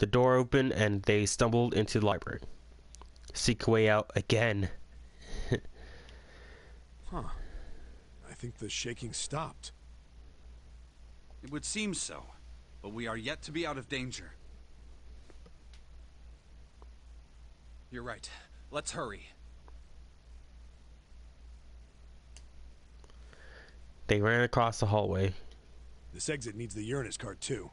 The door opened and they stumbled into the library. Seek a way out again. Huh. I think the shaking stopped. It would seem so, but we are yet to be out of danger. You're right. Let's hurry. They ran across the hallway, This exit needs the Uranus card too.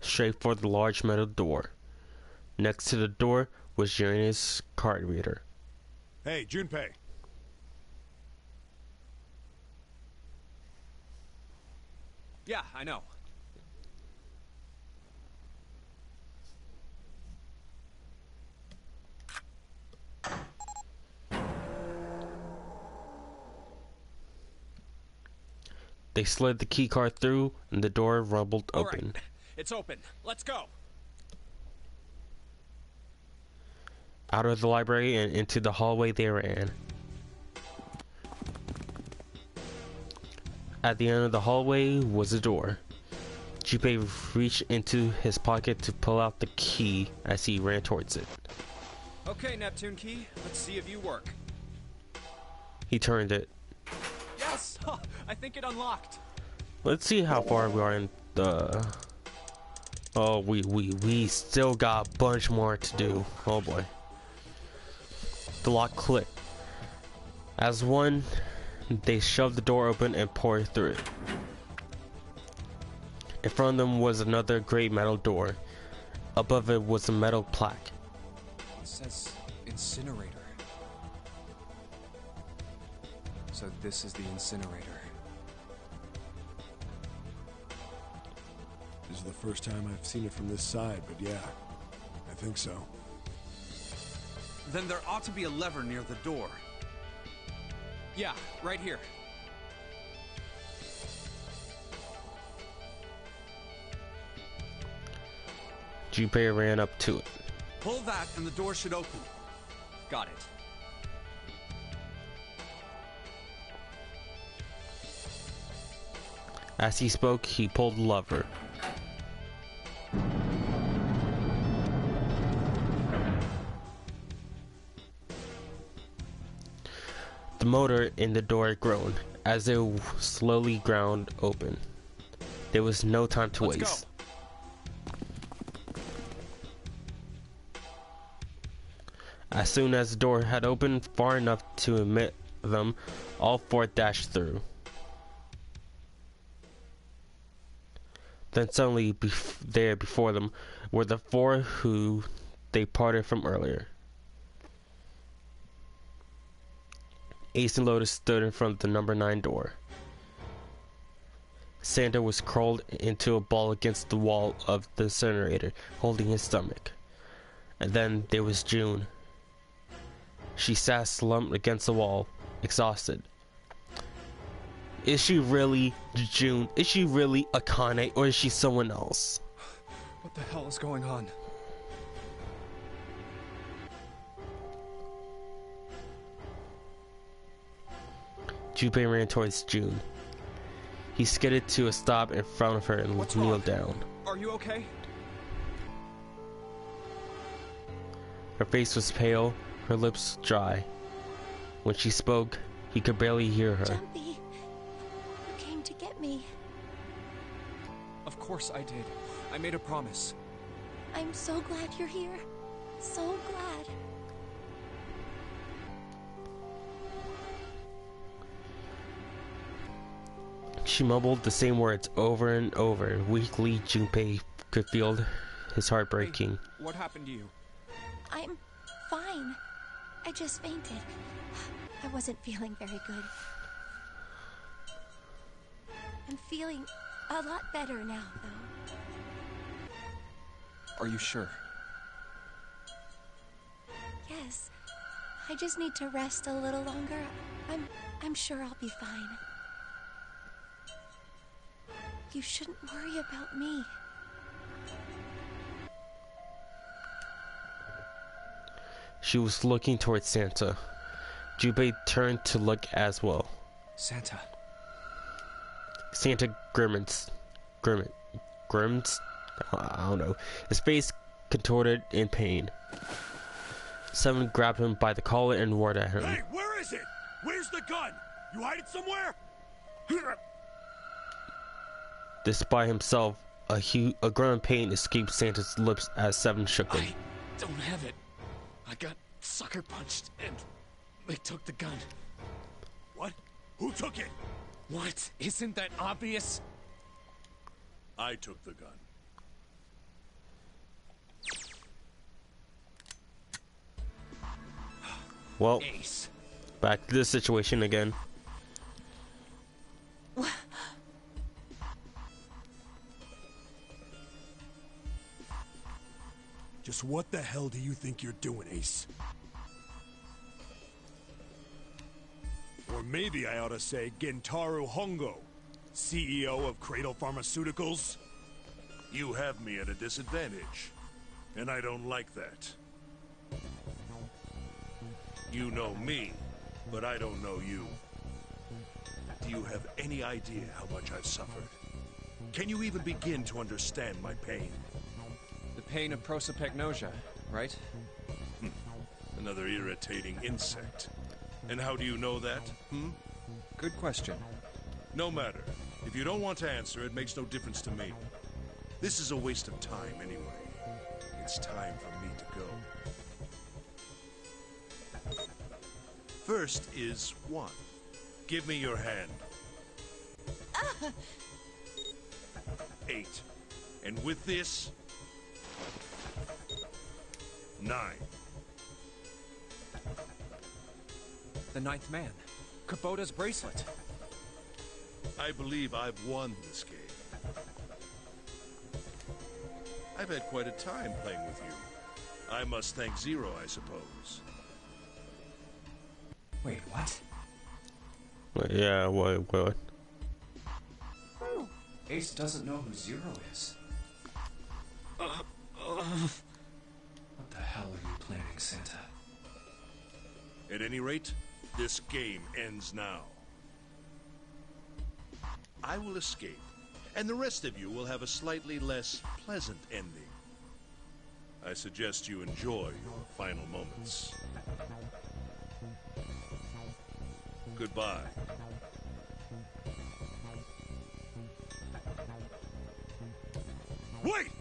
straight for the large metal door. Next to the door was Uranus' card reader. Hey, Junpei. Yeah, I know. They slid the key card through and the door rumbled All open. right. It's open. Let's go. Out of the library and into the hallway they ran. At the end of the hallway was a door. Junpei reached into his pocket to pull out the key as he ran towards it. Okay, Neptune Key. Let's see if you work. He turned it. Yes! I think it unlocked. Let's see how far we are in the... Oh, we still got a bunch more to do. Oh boy. The lock clicked. As one, they shoved the door open and poured through it. In front of them was another great metal door. Above it was a metal plaque. It says incinerator. So this is the incinerator. This is the first time I've seen it from this side, but yeah, I think so. Then there ought to be a lever near the door. Yeah, right here. Junpei ran up to it. Pull that and the door should open. Got it. As he spoke, he pulled the lever. The motor in the door groaned as it slowly ground open. There was no time to Let's waste. As soon as the door had opened far enough to admit them, all four dashed through. Then suddenly, there before them were the four who they parted from earlier. Ace and Lotus stood in front of the number 9 door. Santa was curled into a ball against the wall of the incinerator, holding his stomach. And then there was June. She sat slumped against the wall, exhausted. Is she really June? Is she really Akane, or is she someone else? What the hell is going on? Junpei ran towards June. He skidded to a stop in front of her and kneeled down. Are you okay? Her face was pale, her lips dry. When she spoke, he could barely hear her. Jumpy, you came to get me. Of course I did. I made a promise. I'm so glad you're here. So glad. She mumbled the same words over and over. Weakly, Junpei could feel his heart breaking. Hey, what happened to you? I'm fine. I just fainted. I wasn't feeling very good. I'm feeling a lot better now, though. Are you sure? Yes. I just need to rest a little longer. I'm sure I'll be fine. You shouldn't worry about me. She was looking towards Santa. Junpei turned to look as well. Santa. Santa grimaced. I don't know. His face contorted in pain. 7 grabbed him by the collar and roared at him. Hey, where is it? Where's the gun? You hide it somewhere? Despite himself, a groan of pain escaped Santa's lips as 7 shook him. I don't have it. I got sucker punched and they took the gun. What? Who took it? What? Isn't that obvious? I took the gun. Well, Ace. back to this situation again. Just what the hell do you think you're doing, Ace? Or maybe I ought to say Gentaro Hongo, CEO of Cradle Pharmaceuticals. You have me at a disadvantage, and I don't like that. You know me, but I don't know you. Do you have any idea how much I've suffered? Can you even begin to understand my pain? The pain of prosopagnosia, right? Another irritating insect. And how do you know that? Good question. No matter. If you don't want to answer, it makes no difference to me. This is a waste of time anyway. It's time for me to go. First is 1. Give me your hand. 8. And with this, 9. The 9th man. Kubota's bracelet. I believe I've won this game. I've had quite a time playing with you. I must thank Zero, I suppose. Wait, what? Yeah, what? Ace doesn't know who Zero is. What the hell are you planning, Santa? At any rate, this game ends now. I will escape, and the rest of you will have a slightly less pleasant ending. I suggest you enjoy your final moments. Goodbye. Wait!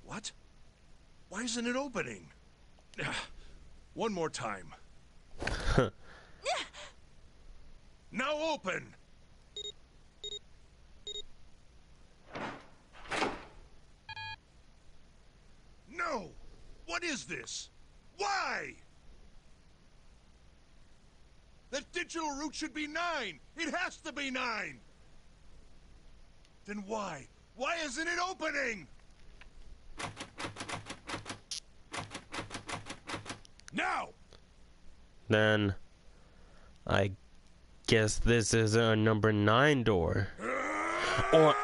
What? Why isn't it opening? One more time. Now open! No! What is this? Why? That digital route should be 9! It has to be 9! Then why? Why isn't it opening? Now! Then I guess this is a number 9 door. Or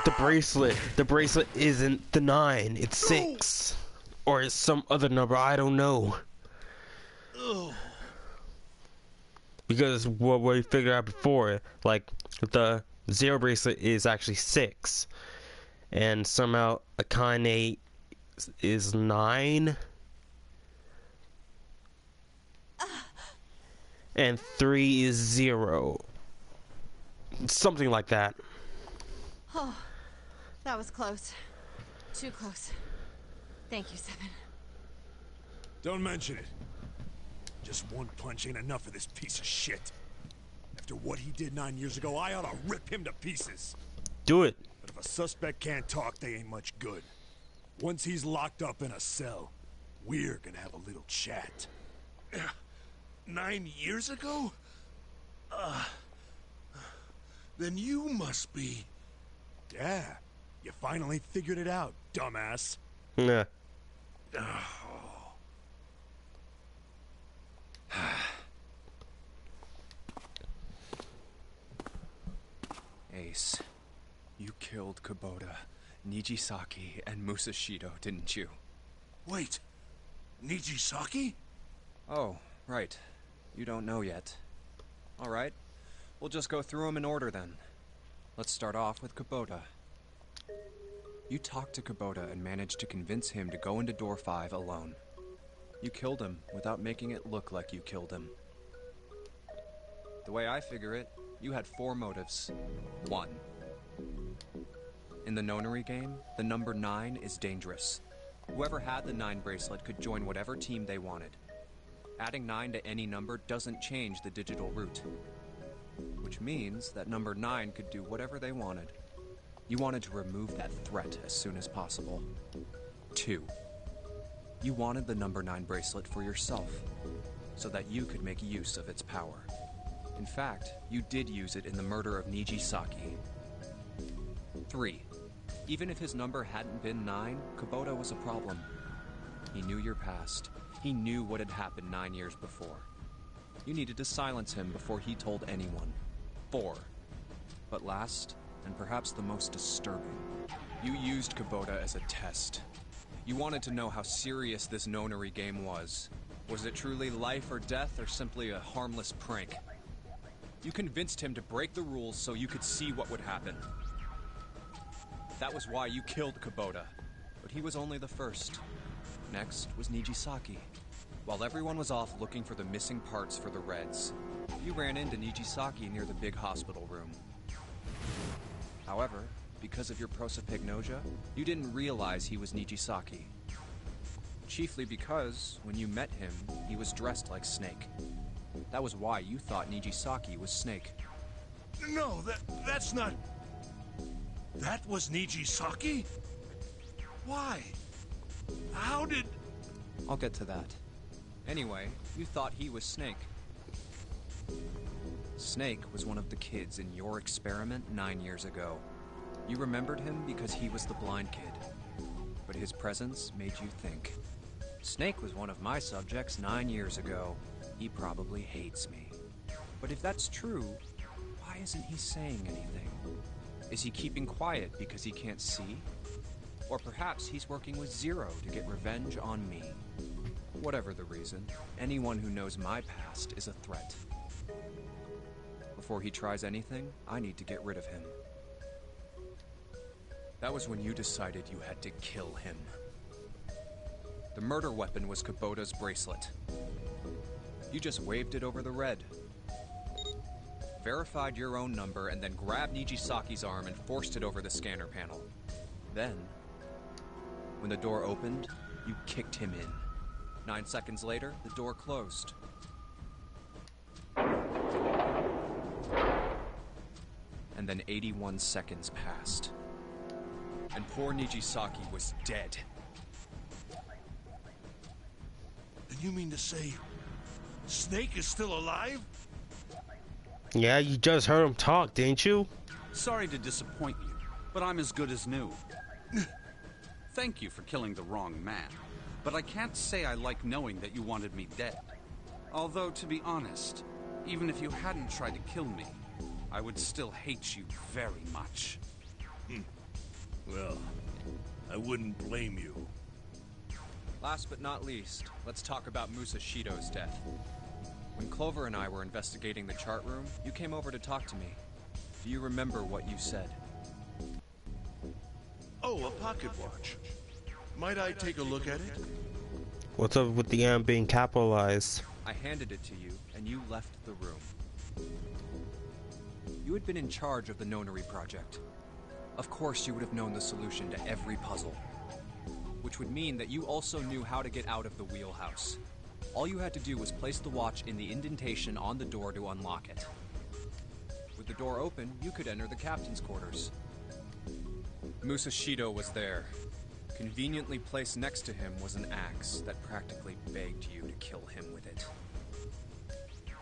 the bracelet. The bracelet isn't the 9, it's 6. Or it's some other number, I don't know. Because what we figured out before, like the 0 bracelet is actually 6. And somehow Akane is 9. And 3 is 0. Something like that. Oh, that was close. Too close. Thank you, 7. Don't mention it. Just one punch ain't enough for this piece of shit. After what he did 9 years ago, I ought to rip him to pieces. Do it. But if a suspect can't talk, they ain't much good. Once he's locked up in a cell, we're gonna have a little chat. 9 years ago? Then you must be... Yeah, you finally figured it out, dumbass. Yeah. Ace, you killed Kubota, Nijisaki, and Musashido, didn't you? Wait, Nijisaki? Oh, Right. You don't know yet. Alright. We'll just go through them in order then. Let's start off with Kubota. You talked to Kubota and managed to convince him to go into door 5 alone. You killed him without making it look like you killed him. The way I figure it, you had 4 motives. 1. In the nonary game, the number 9 is dangerous. Whoever had the 9 bracelet could join whatever team they wanted. Adding 9 to any number doesn't change the digital root. Which means that number 9 could do whatever they wanted. You wanted to remove that threat as soon as possible. 2. You wanted the number 9 bracelet for yourself, so that you could make use of its power. In fact, you did use it in the murder of Nijisaki. 3. Even if his number hadn't been 9, Kubota was a problem. He knew your past. He knew what had happened 9 years before. You needed to silence him before he told anyone. 4. But last, and perhaps the most disturbing, you used Kubota as a test. You wanted to know how serious this nonary game was. Was it truly life or death, or simply a harmless prank? You convinced him to break the rules so you could see what would happen. That was why you killed Kubota. But he was only the first. Next was Nijisaki. While everyone was off looking for the missing parts for the Reds, you ran into Nijisaki near the big hospital room. However, because of your prosopagnosia, you didn't realize he was Nijisaki. Chiefly because, when you met him, he was dressed like Snake. That was why you thought Nijisaki was Snake. No, that's not... That was Nijisaki? Why? How did... I'll get to that. Anyway, you thought he was Snake. Snake was one of the kids in your experiment 9 years ago. You remembered him because he was the blind kid. But his presence made you think. Snake was one of my subjects 9 years ago. He probably hates me. But if that's true, why isn't he saying anything? Is he keeping quiet because he can't see? Or perhaps he's working with Zero to get revenge on me. Whatever the reason, anyone who knows my past is a threat. Before he tries anything, I need to get rid of him. That was when you decided you had to kill him. The murder weapon was Kubota's bracelet. You just waved it over the red. Verified your own number and then grabbed Nijisaki's arm and forced it over the scanner panel. Then, when the door opened, you kicked him in. 9 seconds later, the door closed. And then 81 seconds passed. And poor Nijisaki was dead. And you mean to say... Snake is still alive? Yeah, you just heard him talk, didn't you? Sorry to disappoint you, but I'm as good as new. Thank you for killing the wrong man, but I can't say I like knowing that you wanted me dead. Although, to be honest, even if you hadn't tried to kill me, I would still hate you very much. Well, I wouldn't blame you. Last but not least, let's talk about Musashido's death. When Clover and I were investigating the chart room, you came over to talk to me. Do you remember what you said? Oh, a pocket watch. Might I take a look at it? What's up with the M being capitalized? I handed it to you, and you left the room. You had been in charge of the Nonary project. Of course you would have known the solution to every puzzle. Which would mean that you also knew how to get out of the wheelhouse. All you had to do was place the watch in the indentation on the door to unlock it. With the door open, you could enter the captain's quarters. Musashido was there. Conveniently placed next to him was an axe that practically begged you to kill him with it.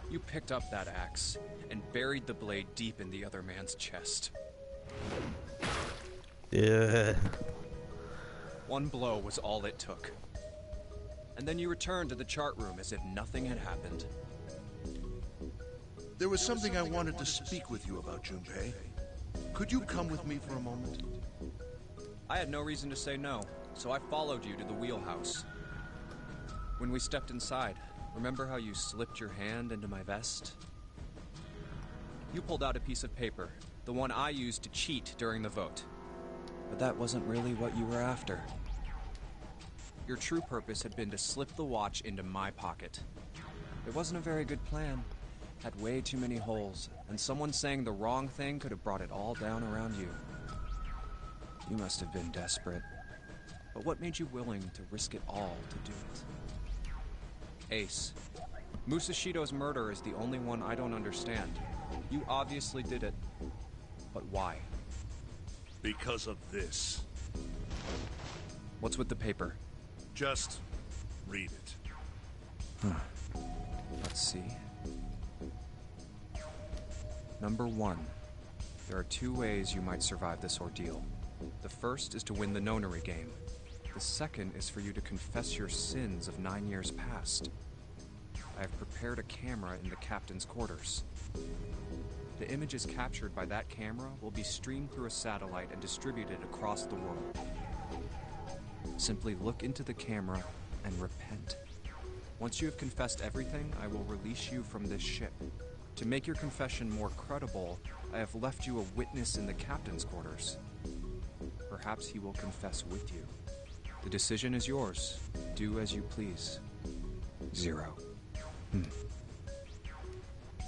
You picked up that axe and buried the blade deep in the other man's chest. Yeah. One blow was all it took. And then you returned to the chart room as if nothing had happened. There was something I wanted to speak with you about, Junpei. Could you come with me for a moment? I had no reason to say no, so I followed you to the wheelhouse. When we stepped inside, Remember how you slipped your hand into my vest? You pulled out a piece of paper, the one I used to cheat during the vote. But that wasn't really what you were after. Your true purpose had been to slip the watch into my pocket. It wasn't a very good plan. Had way too many holes, and someone saying the wrong thing could have brought it all down around you. You must have been desperate. But what made you willing to risk it all to do it? Ace, Musashido's murder is the only one I don't understand. You obviously did it. But why? Because of this. What's with the paper? Just read it. Let's see. Number 1. There are 2 ways you might survive this ordeal. The first is to win the nonary game. The second is for you to confess your sins of 9 years past. I have prepared a camera in the captain's quarters. The images captured by that camera will be streamed through a satellite and distributed across the world. Simply look into the camera and repent. Once you have confessed everything, I will release you from this ship. To make your confession more credible, I have left you a witness in the captain's quarters. Perhaps he will confess with you. The decision is yours. Do as you please. 0.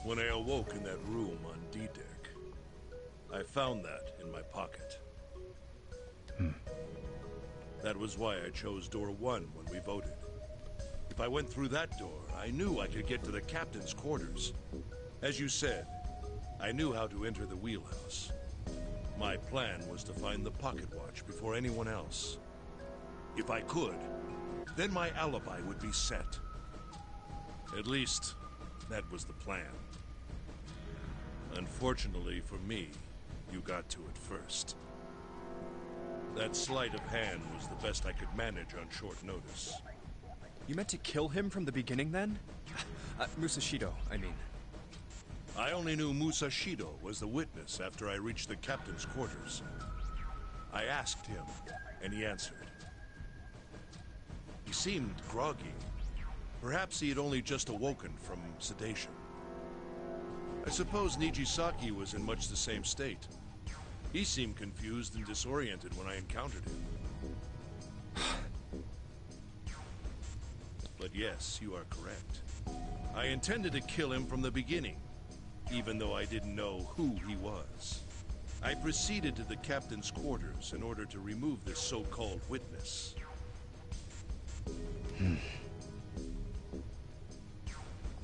When I awoke in that room on D-Deck, I found that in my pocket. That was why I chose door 1 when we voted. If I went through that door, I knew I could get to the captain's quarters. As you said, I knew how to enter the wheelhouse. My plan was to find the pocket watch before anyone else. If I could, then my alibi would be set. At least, that was the plan. Unfortunately for me, you got to it first. That sleight of hand was the best I could manage on short notice. You meant to kill him from the beginning, then? Musashido, I mean. I only knew Musashido was the witness after I reached the captain's quarters. I asked him, and he answered. He seemed groggy. Perhaps he had only just awoken from sedation. I suppose Nijisaki was in much the same state. He seemed confused and disoriented when I encountered him. But yes, you are correct. I intended to kill him from the beginning, even though I didn't know who he was. I proceeded to the captain's quarters in order to remove this so-called witness.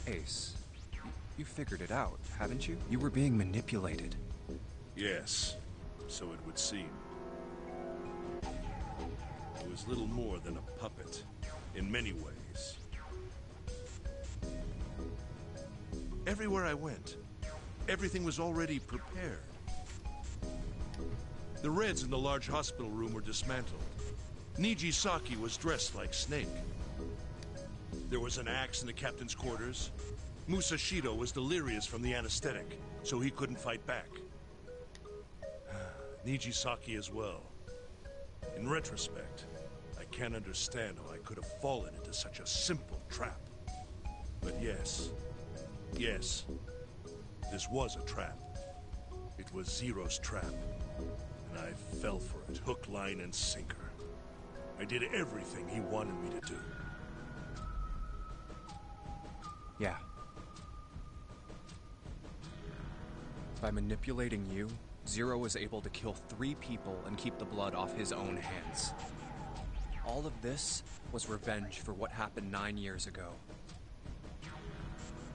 Ace, you figured it out, haven't you? You were being manipulated. Yes, so it would seem. I was little more than a puppet, in many ways. Everywhere I went, everything was already prepared. The Reds in the large hospital room were dismantled. Nijisaki was dressed like Snake. There was an axe in the captain's quarters. Musashido was delirious from the anesthetic, so he couldn't fight back. Nijisaki as well. In retrospect, I can't understand how I could have fallen into such a simple trap. But yes, this was a trap. It was Zero's trap, and I fell for it, hook, line, and sinker. I did everything he wanted me to do. Yeah. By manipulating you, Zero was able to kill 3 people and keep the blood off his own hands. All of this was revenge for what happened 9 years ago.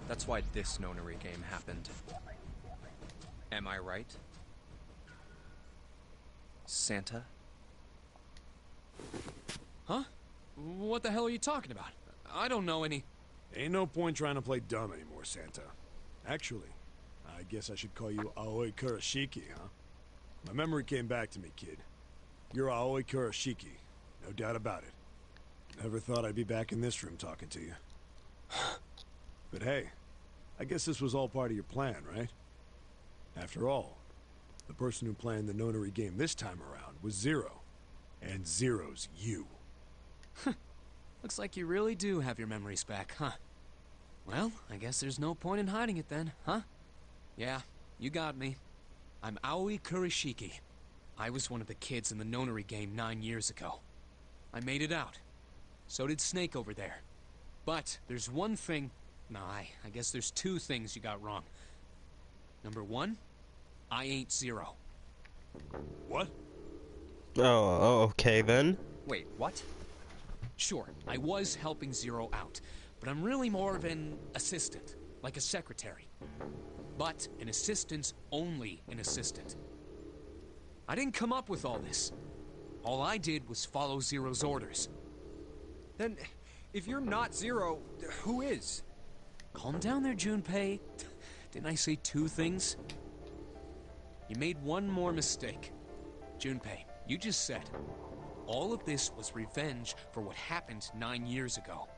That's why this nonary game happened. Am I right? Santa? Huh? What the hell are you talking about? I don't know any... Ain't no point trying to play dumb anymore, Santa. Actually, I guess I should call you Aoi Kurashiki, huh? My memory came back to me, kid. You're Aoi Kurashiki, no doubt about it. Never thought I'd be back in this room talking to you. But hey, I guess this was all part of your plan, right? After all, the person who planned the nonary game this time around was Zero. And Zero's you. Looks like you really do have your memories back, huh? Well, I guess there's no point in hiding it then, huh? Yeah, you got me. I'm Aoi Kurishiki. I was one of the kids in the nonary game 9 years ago. I made it out. So did Snake over there. But there's one thing... No, I guess there's two things you got wrong. Number one, I ain't Zero. What? Oh, okay then. Wait, what? Sure, I was helping Zero out, but I'm really more of an assistant, like a secretary. But an assistant's only an assistant. I didn't come up with all this. All I did was follow Zero's orders. Then, if you're not Zero, who is? Calm down there, Junpei. Didn't I say two things? You made one more mistake. Junpei, you just said, all of this was revenge for what happened 9 years ago.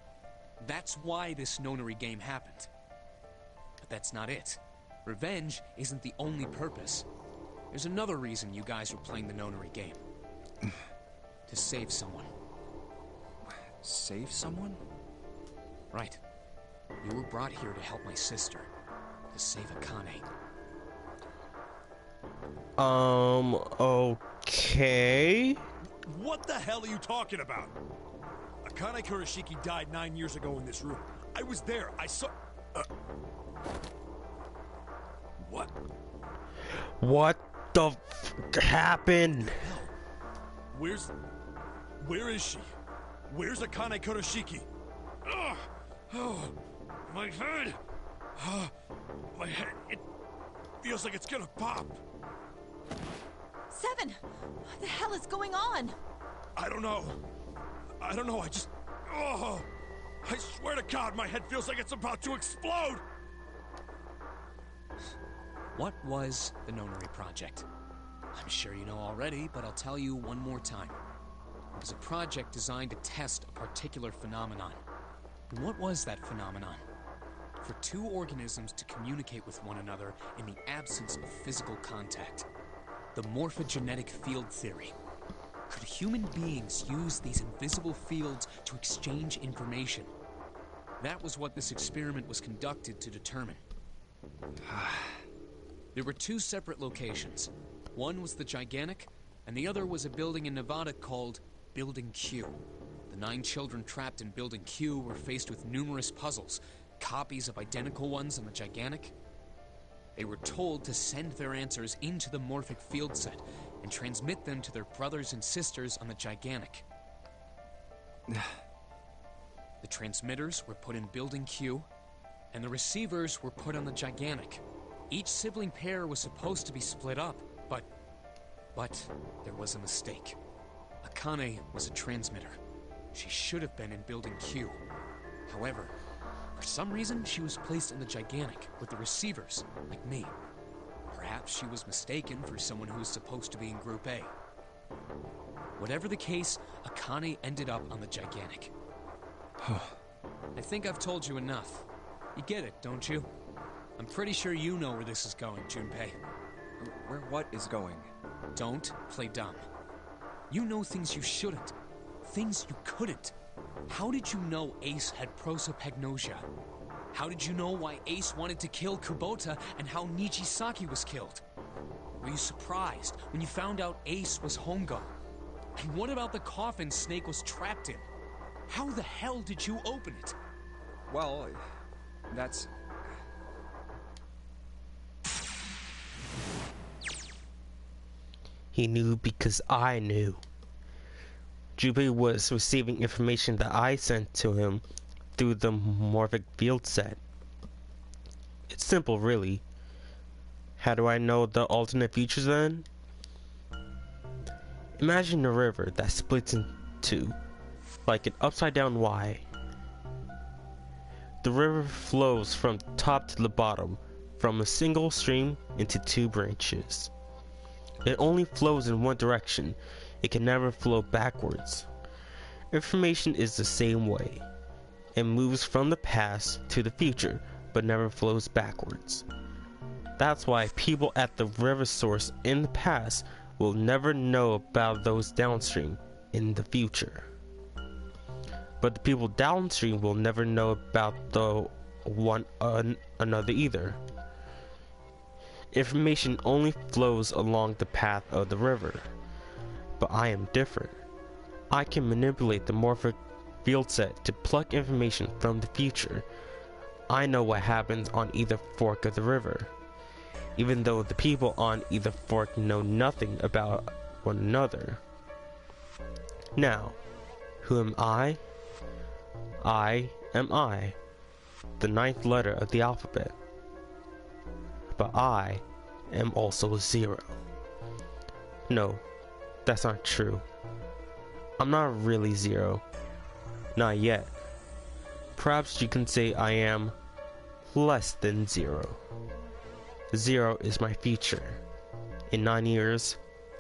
That's why this nonary game happened. But that's not it. Revenge isn't the only purpose. There's another reason you guys were playing the nonary game. To save someone. Save someone? Right. You were brought here to help my sister. To save Akane. Okay. What the hell are you talking about? Akane Kurishiki died 9 years ago in this room. I was there. I saw... What? What the happened? Where is she? Where's Akane Kurishiki? Ugh! Oh, my head! My head, it feels like it's gonna pop. Seven! What the hell is going on? I don't know, I just... Oh! I swear to God, my head feels like it's about to explode! What was the Nonary Project? I'm sure you know already, but I'll tell you one more time. It was a project designed to test a particular phenomenon. And what was that phenomenon? For two organisms to communicate with one another in the absence of physical contact. The morphogenetic field theory. Could human beings use these invisible fields to exchange information? That was what this experiment was conducted to determine. There were two separate locations. One was the Gigantic, and the other was a building in Nevada called Building Q. The 9 children trapped in Building Q were faced with numerous puzzles, copies of identical ones on the Gigantic. They were told to send their answers into the morphic field set and transmit them to their brothers and sisters on the Gigantic. The transmitters were put in Building Q, and the receivers were put on the Gigantic. Each sibling pair was supposed to be split up, but there was a mistake. Akane was a transmitter. She should have been in Building Q. However, for some reason, she was placed in the Gigantic with the receivers, like me. Perhaps she was mistaken for someone who was supposed to be in Group A. Whatever the case, Akane ended up on the Gigantic. I think I've told you enough. You get it, don't you? I'm pretty sure you know where this is going, Junpei. Where what is going? Don't play dumb. You know things you shouldn't. Things you couldn't. How did you know Ace had prosopagnosia? How did you know why Ace wanted to kill Kubota and how Nijisaki was killed? Were you surprised when you found out Ace was Hongo? And what about the coffin Snake was trapped in? How the hell did you open it? Well, that's... He knew because I knew. Junpei was receiving information that I sent to him through the morphic field set. It's simple, really. How do I know the alternate futures then? Imagine a river that splits in two, like an upside down Y. The river flows from top to the bottom, from a single stream into 2 branches. It only flows in one direction. It can never flow backwards. Information is the same way. It moves from the past to the future, but never flows backwards. That's why people at the river source in the past will never know about those downstream in the future. But the people downstream will never know about the one another either. Information only flows along the path of the river. But I am different. I can manipulate the morphic field set to pluck information from the future. I know what happens on either fork of the river, even though the people on either fork know nothing about one another. Now, who am I? I am I, the ninth letter of the alphabet. But I am also 0. No, that's not true. I'm not really 0. Not yet. Perhaps you can say I am less than 0. 0 is my future. In 9 years,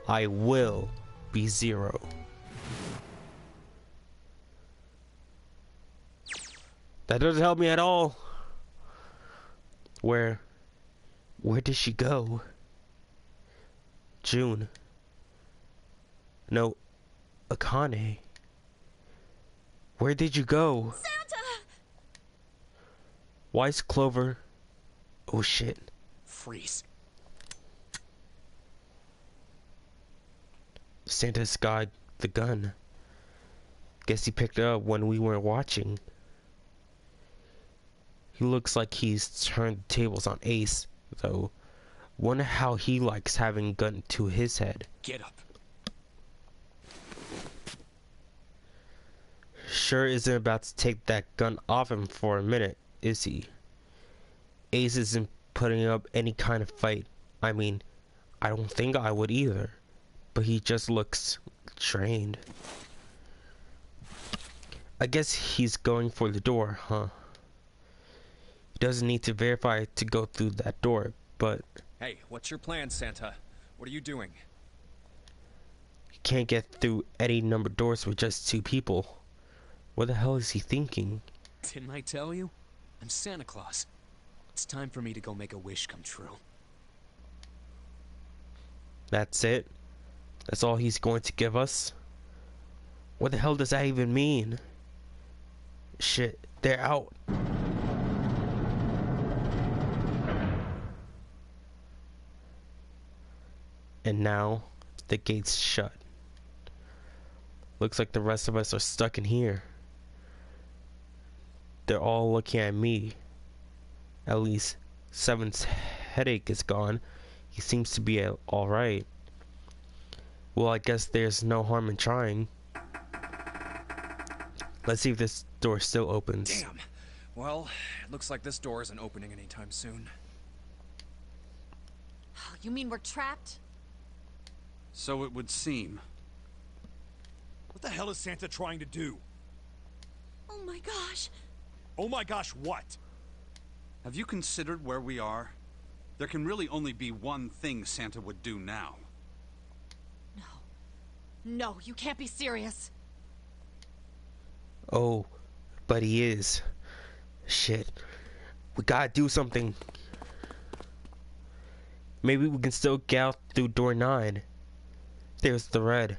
I will be 0. That doesn't help me at all. Where did she go? June. No, Akane. Where did you go? Santa! Why is Clover... Oh shit. Freeze. Santa's got the gun. Guess he picked it up when we weren't watching. He looks like he's turned the tables on Ace, though. Wonder how he likes having a gun to his head. Get up. Sure isn't about to take that gun off him for a minute, is he? Ace isn't putting up any kind of fight. I mean, I don't think I would either. But he just looks trained. I guess he's going for the door, huh? He doesn't need to verify to go through that door, but... Hey, what's your plan, Santa? What are you doing? You can't get through any number doors with just 2 people. What the hell is he thinking? Didn't I tell you? I'm Santa Claus. It's time for me to go make a wish come true. That's it? That's all he's going to give us? What the hell does that even mean? Shit, they're out. And now, the gate's shut. Looks like the rest of us are stuck in here. They're all looking at me. At least, Seven's headache is gone. He seems to be alright. Well, I guess there's no harm in trying. Let's see if this door still opens. Damn. Well, it looks like this door isn't opening anytime soon. You mean we're trapped? So it would seem. What the hell is Santa trying to do? Oh my gosh. Oh my gosh, what? Have you considered where we are? There can really only be one thing Santa would do now. No, you can't be serious. Oh, but he is. Shit. We gotta do something. Maybe we can still get out through door 9. There's the red.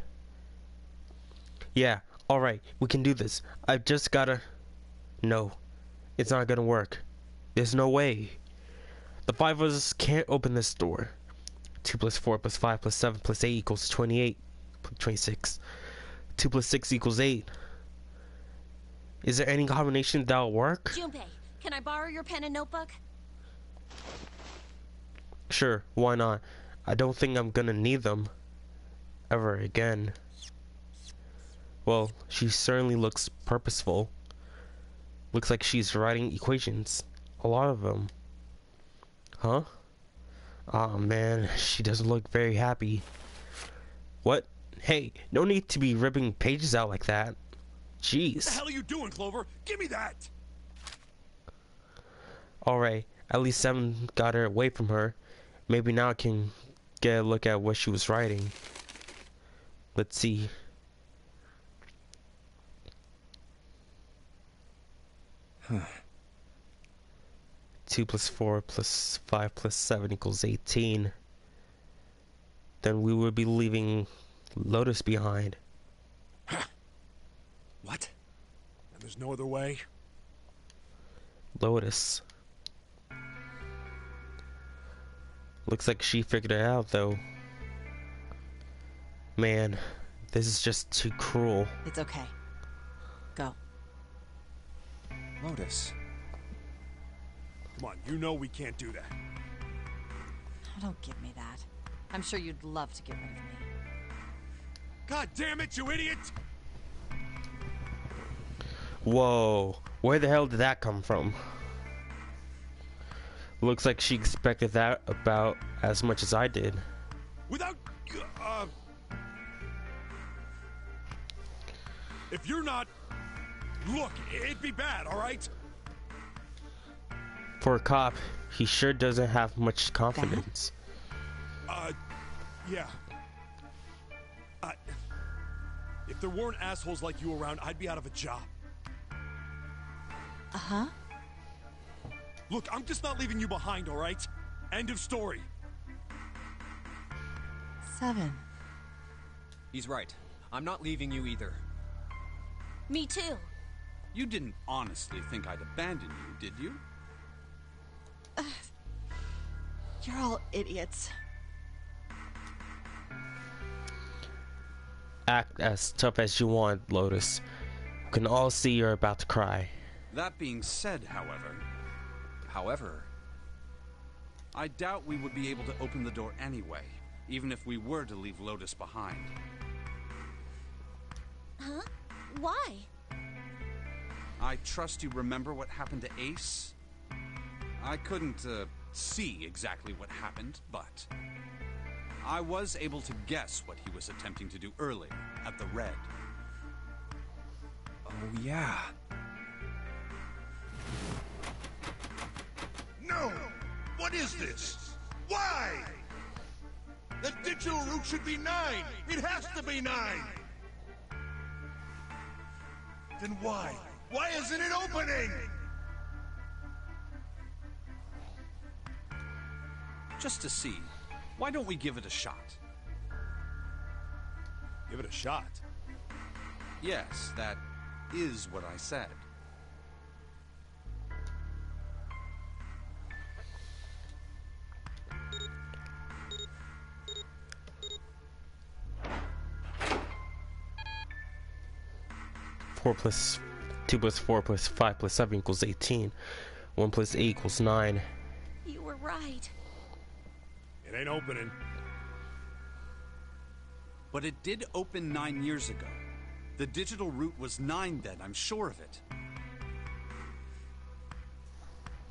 Yeah, alright, we can do this. I've just gotta... No, it's not gonna work. There's no way. The 5 of us can't open this door. 2 plus 4 plus 5 plus 7 plus 8 equals 28. 26. 2 plus 6 equals 8. Is there any combination that'll work? Junpei, can I borrow your pen and notebook? Sure, why not? I don't think I'm gonna need them ever again. Well, she certainly looks purposeful. Looks like she's writing equations. A lot of them. Huh? Aw, man, she doesn't look very happy. What? Hey, no need to be ripping pages out like that. Jeez. What the hell are you doing, Clover? Give me that! Alright, at least 7 got her away from her. Maybe now I can get a look at what she was writing. Let's see. Huh. 2 plus 4 plus 5 plus 7 equals 18. Then we would be leaving Lotus behind. What? And there's no other way? Lotus. Looks like she figured it out, though. Man, this is just too cruel. It's okay. Go. Lotus. Come on, you know we can't do that. Oh, don't give me that. I'm sure you'd love to get rid of me. God damn it, you idiot! Whoa, where the hell did that come from? Looks like she expected that about as much as I did. Without, if you're not... Look, it'd be bad, alright? For a cop, he sure doesn't have much confidence. Yeah. If there weren't assholes like you around, I'd be out of a job. Uh-huh. Look, I'm just not leaving you behind, alright? End of story. 7. He's right. I'm not leaving you either. Me too. You didn't honestly think I'd abandon you, did you? You're all idiots. Act as tough as you want, Lotus. We can all see you're about to cry. That being said, However, I doubt we would be able to open the door anyway, even if we were to leave Lotus behind. Huh? Why? I trust you remember what happened to Ace? I couldn't, see exactly what happened, but I was able to guess what he was attempting to do earlier at the Red. oh yeah. No! What is this? Why? The digital route should be 9! It has to be 9! Then why? Why isn't it opening? Just to see, why don't we give it a shot? Give it a shot. Yes, that is what I said. Four plus 2 plus 4 plus 5 plus 7 equals 18. 1 plus 8 equals 9. You were right. It ain't opening. But it did open 9 years ago. The digital route was 9 then, I'm sure of it.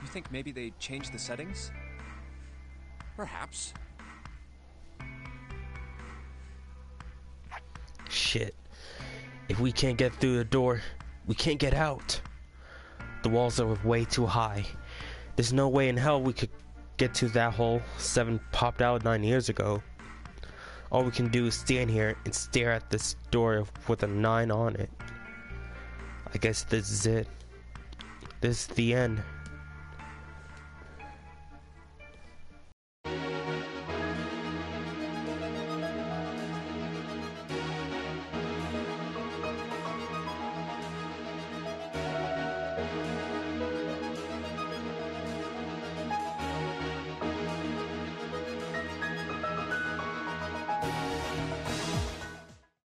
You think maybe they changed the settings? Perhaps. Shit. If we can't get through the door, we can't get out. The walls are way too high. There's no way in hell we could get to that hole 7 popped out 9 years ago. All we can do is stand here and stare at this door with a 9 on it. I guess this is it. This is the end.